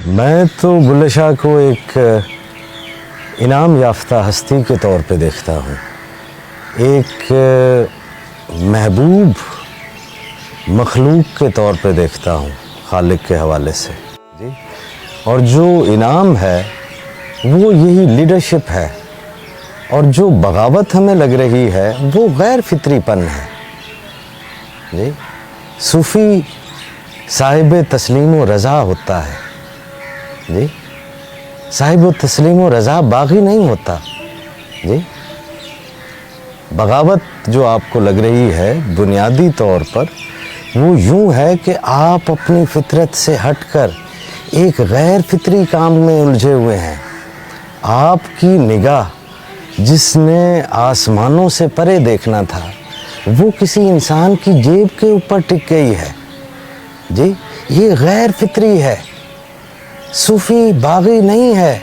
میں تو بلے شاہ کو ایک انعام یافتہ ہستی کے طور پہ دیکھتا ہوں، ایک محبوب مخلوق کے طور پہ دیکھتا ہوں خالق کے حوالے سے جی۔ اور جو انعام ہے وہ یہی لیڈرشپ ہے، اور جو بغاوت ہمیں لگ رہی ہے وہ غیر فطری پن ہے جی۔ صوفی صاحب تسلیم و رضا ہوتا ہے جی، صاحب و تسلیم و رضا باغی نہیں ہوتا جی۔ بغاوت جو آپ کو لگ رہی ہے بنیادی طور پر وہ یوں ہے کہ آپ اپنی فطرت سے ہٹ کر ایک غیر فطری کام میں الجھے ہوئے ہیں۔ آپ کی نگاہ جس نے آسمانوں سے پرے دیکھنا تھا وہ کسی انسان کی جیب کے اوپر ٹک گئی ہے جی۔ یہ غیر فطری ہے۔ صوفی باغی نہیں ہے،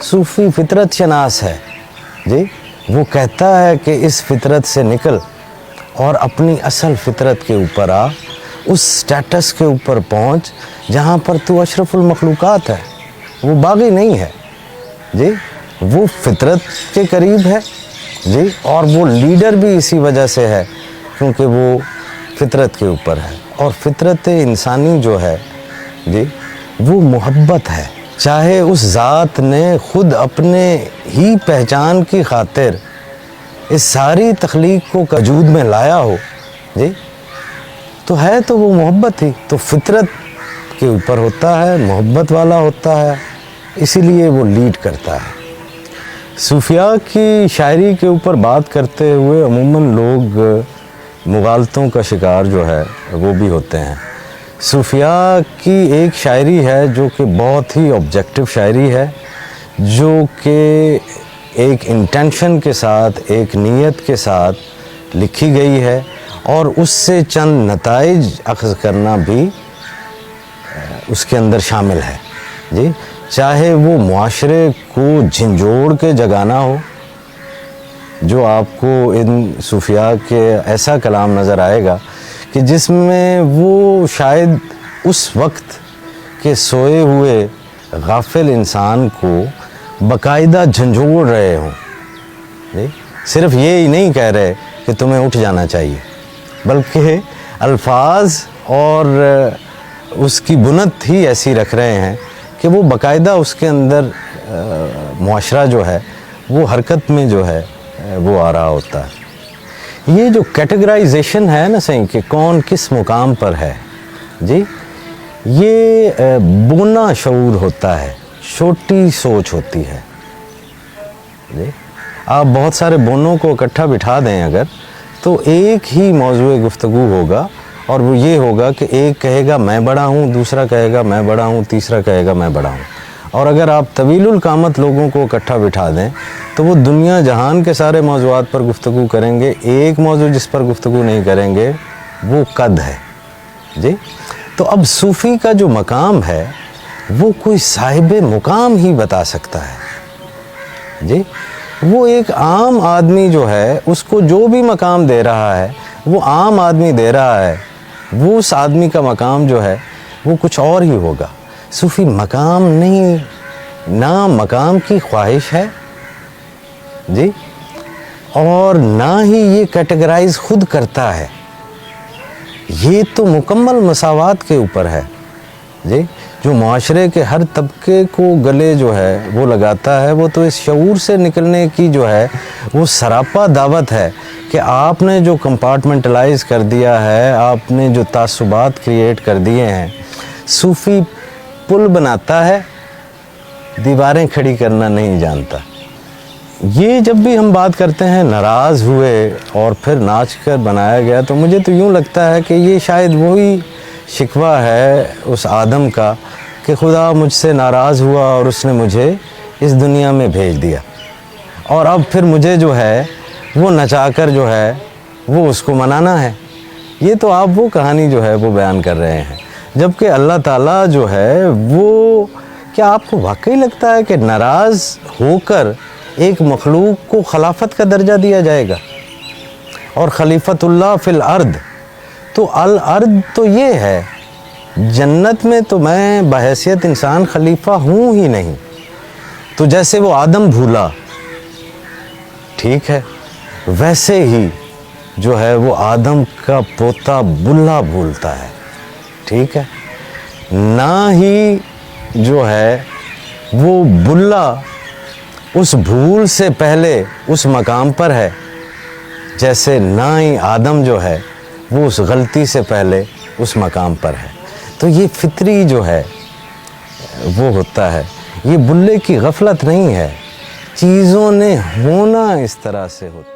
صوفی فطرت شناس ہے جی۔ وہ کہتا ہے کہ اس فطرت سے نکل اور اپنی اصل فطرت کے اوپر آ، اس سٹیٹس کے اوپر پہنچ جہاں پر تو اشرف المخلوقات ہے۔ وہ باغی نہیں ہے جی، وہ فطرت کے قریب ہے جی، اور وہ لیڈر بھی اسی وجہ سے ہے کیونکہ وہ فطرت کے اوپر ہے۔ اور فطرت انسانی جو ہے جی وہ محبت ہے، چاہے اس ذات نے خود اپنے ہی پہچان کی خاطر اس ساری تخلیق کو وجود میں لایا ہو جی، تو ہے تو وہ محبت ہی، تو فطرت کے اوپر ہوتا ہے، محبت والا ہوتا ہے، اسی لیے وہ لیڈ کرتا ہے۔ صوفیاء کی شاعری کے اوپر بات کرتے ہوئے عموماً لوگ مغالطوں کا شکار جو ہے وہ بھی ہوتے ہیں۔ صوفیاء کی ایک شاعری ہے جو کہ بہت ہی آبجیکٹو شاعری ہے، جو کہ ایک انٹینشن کے ساتھ، ایک نیت کے ساتھ لکھی گئی ہے، اور اس سے چند نتائج اخذ کرنا بھی اس کے اندر شامل ہے جی۔ چاہے وہ معاشرے کو جھنجھوڑ کے جگانا ہو، جو آپ کو ان صوفیاء کے ایسا کلام نظر آئے گا کہ جس میں وہ شاید اس وقت کے سوئے ہوئے غافل انسان کو باقاعدہ جھنجھوڑ رہے ہوں جی۔ صرف یہ ہی نہیں کہہ رہے کہ تمہیں اٹھ جانا چاہیے، بلکہ الفاظ اور اس کی بنت ہی ایسی رکھ رہے ہیں کہ وہ باقاعدہ اس کے اندر معاشرہ جو ہے وہ حرکت میں جو ہے وہ آ رہا ہوتا ہے۔ یہ جو کیٹیگرائزیشن ہے نا صحیح کہ کون کس مقام پر ہے جی، یہ بونا شعور ہوتا ہے، چھوٹی سوچ ہوتی ہے جی۔ آپ بہت سارے بونوں کو اکٹھا بٹھا دیں اگر، تو ایک ہی موضوع گفتگو ہوگا، اور وہ یہ ہوگا کہ ایک کہے گا میں بڑا ہوں، دوسرا کہے گا میں بڑا ہوں، تیسرا کہے گا میں بڑا ہوں۔ اور اگر آپ طویل القامت لوگوں کو اکٹھا بٹھا دیں تو وہ دنیا جہان کے سارے موضوعات پر گفتگو کریں گے، ایک موضوع جس پر گفتگو نہیں کریں گے وہ قد ہے جی۔ تو اب صوفی کا جو مقام ہے وہ کوئی صاحب مقام ہی بتا سکتا ہے جی۔ وہ ایک عام آدمی جو ہے اس کو جو بھی مقام دے رہا ہے وہ عام آدمی دے رہا ہے، وہ اس آدمی کا مقام جو ہے وہ کچھ اور ہی ہوگا۔ صوفی مقام نہیں، نہ مقام کی خواہش ہے جی، اور نہ ہی یہ کیٹیگرائز خود کرتا ہے، یہ تو مکمل مساوات کے اوپر ہے جی۔ جو معاشرے کے ہر طبقے کو گلے جو ہے وہ لگاتا ہے، وہ تو اس شعور سے نکلنے کی جو ہے وہ سراپا دعوت ہے کہ آپ نے جو کمپارٹمنٹلائز کر دیا ہے، آپ نے جو تعصبات کریٹ کر دیے ہیں۔ صوفی پل بناتا ہے، دیواریں کھڑی کرنا نہیں جانتا۔ یہ جب بھی ہم بات کرتے ہیں ناراض ہوئے اور پھر ناچ کر بنایا گیا، تو مجھے تو یوں لگتا ہے کہ یہ شاید وہی شکوہ ہے اس آدم کا کہ خدا مجھ سے ناراض ہوا اور اس نے مجھے اس دنیا میں بھیج دیا، اور اب پھر مجھے جو ہے وہ نچا کر جو ہے وہ اس کو منانا ہے۔ یہ تو آپ وہ کہانی جو ہے وہ بیان کر رہے ہیں، جبکہ اللہ تعالیٰ جو ہے وہ، کیا آپ کو واقعی لگتا ہے کہ ناراض ہو کر ایک مخلوق کو خلافت کا درجہ دیا جائے گا؟ اور خلیفۃ اللہ فی الارض، تو الارض تو یہ ہے جنت میں تو میں بحیثیت انسان خلیفہ ہوں ہی نہیں. تو جیسے وہ آدم بھولا، ٹھیک ہے، ویسے ہی جو ہے وہ آدم کا پوتا بلا بھولتا ہے، ٹھیک ہے. نہ ہی جو ہے وہ بلا اس بھول سے پہلے اس مقام پر ہے، جیسے نہ ہی آدم جو ہے وہ اس غلطی سے پہلے اس مقام پر ہے. تو یہ فطری جو ہے وہ ہوتا ہے، یہ بلے کی غفلت نہیں ہے، چیزوں نے ہونا اس طرح سے ہوتا ہے.